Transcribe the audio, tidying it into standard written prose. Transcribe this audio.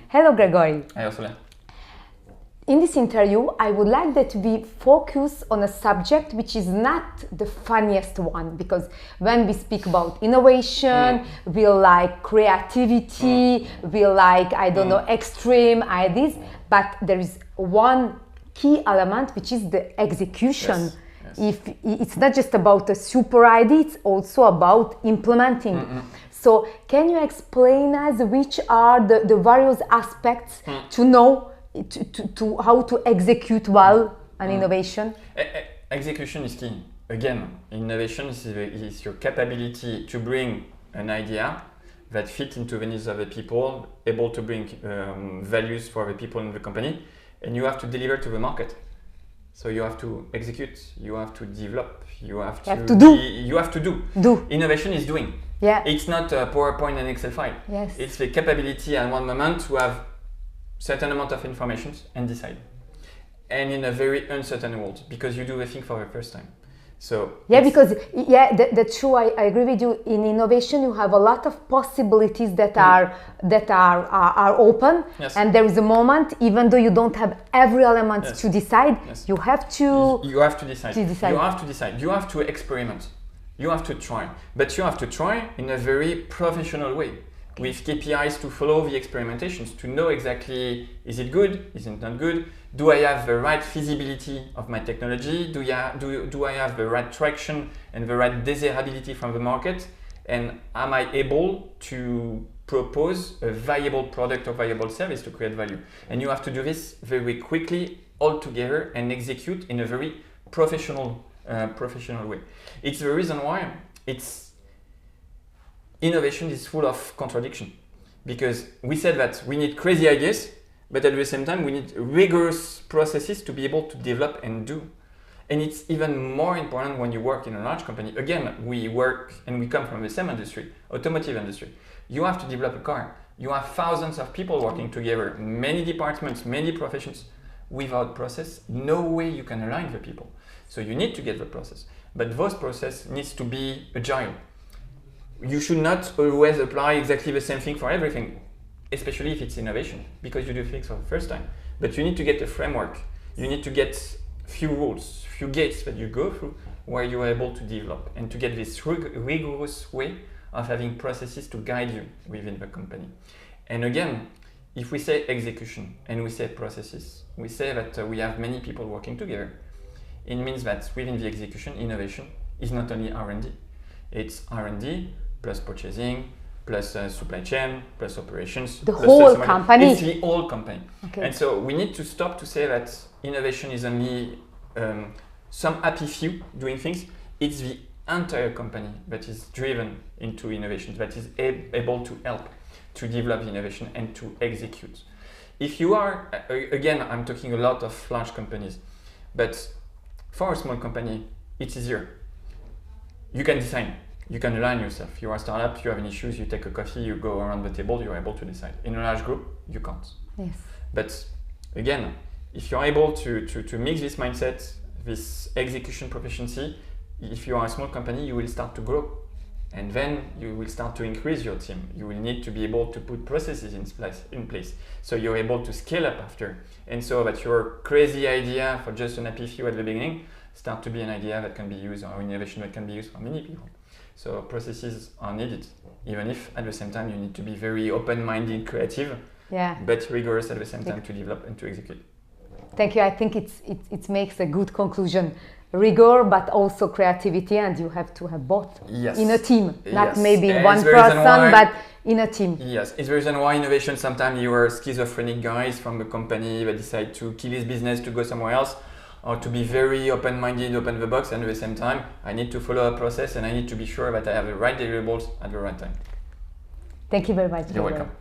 Hello, Gregory. Hi, Ursula. In this interview, I would like that we focus on a subject which is not the funniest one, because when we speak about innovation, we like creativity, we like, I don't know, extreme ideas, but there is one key element which is the execution. Yes. If it's not just about a super idea, it's also about implementing. So can you explain us which are the various aspects to know to how to execute well an innovation? Execution is key. Again, innovation is your capability to bring an idea that fits into the needs of the people, able to bring values for the people in the company, and you have to deliver to the market. So you have to execute, you have to develop, you have to do. Innovation is doing. Yeah. It's not a PowerPoint and Excel file. Yes. It's the capability at one moment to have certain amount of information and decide. And in a very uncertain world, because you do the thing for the first time. So that's true. I agree with you. In innovation, you have a lot of possibilities that are open, yes. and there is a moment, even though you don't have every element to decide, you have to decide. You have to decide. You have to experiment. You have to try, but you have to try in a very professional way, with KPIs to follow the experimentations, to know exactly, is it good, is it not good, do I have the right feasibility of my technology, do I have the right traction and the right desirability from the market, and am I able to propose a viable product or viable service to create value? And you have to do this very quickly, all together, and execute in a very professional way. It's the reason why innovation is full of contradiction, because we said that we need crazy ideas, but at the same time we need rigorous processes to be able to develop and do. And it's even more important when you work in a large company. Again, we work and we come from the same industry, automotive industry. You have to develop a car. You have thousands of people working together, many departments, many professions. Without process, no way you can align the people. So you need to get the process, but those process needs to be agile. You should not always apply exactly the same thing for everything, especially if it's innovation, because you do things for the first time. But you need to get a framework. You need to get few rules, few gates that you go through where you are able to develop and to get this rigorous way of having processes to guide you within the company. And again, if we say execution and we say processes, we say that we have many people working together. It means that within the execution, innovation is not only R&D. It's R&D plus purchasing, plus supply chain, plus operations. The whole plus company. It's the whole company. Okay. And so we need to stop to say that innovation is only some happy few doing things. It's the entire company that is driven into innovation, that is able to help to develop innovation and to execute. If you are, again, I'm talking a lot of large companies, but for a small company, it's easier. You can design, you can align yourself. You are a startup, you have any issues, you take a coffee, you go around the table, you're able to decide. In a large group, you can't. Yes. But again, if you're able to mix this mindset, this execution proficiency, if you are a small company, you will start to grow. And then you will start to increase your team. You will need to be able to put processes in place. So you're able to scale up after. And so that your crazy idea for just an happy few at the beginning start to be an idea that can be used, or innovation that can be used for many people. So processes are needed, even if at the same time you need to be very open-minded, creative, but rigorous at the same time to develop and to execute. Thank you. I think it makes a good conclusion. Rigor, but also creativity, and you have to have both in a team, not maybe in one person, but in a team. Yes, it's the reason why innovation, sometimes you are schizophrenic guys from the company that decide to kill his business to go somewhere else, or to be very open-minded, open the box, and at the same time, I need to follow a process and I need to be sure that I have the right deliverables at the right time. Thank you very much. You're welcome.